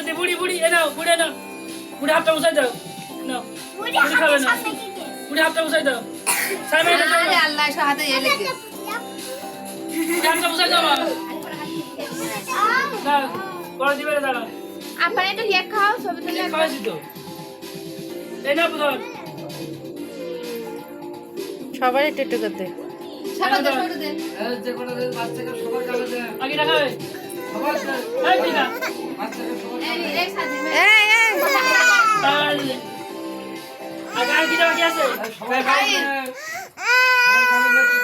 দি বুড়ি বুড়ি এ নাও বুড়ি নাও বুড়ি হাতটা উঠাই দাও নাও বুড়ি খাবে না বুড়ি হাতটা উঠাই দাও সাইমা আরে আল্লাহ সব হাতে এ লেগে বুড়ি হাতটা উঠাই দাও মা না বড় দিবে দাঁড়া আপনারা একটু কেক খাও ছবি তুলে খাওয়াছি তো এই না বুঝো সবাই একটু একটু করতে সবাই তো ছোট দেন যে কোনো বাচ্চাকে সবার কাছে দেয় আগে রাখা হয় সবার এই দিনা বাচ্চাকে সবার এই সাথে এই এই আগে আর কি বাকি আছে সবাই খাবে সবার কাছে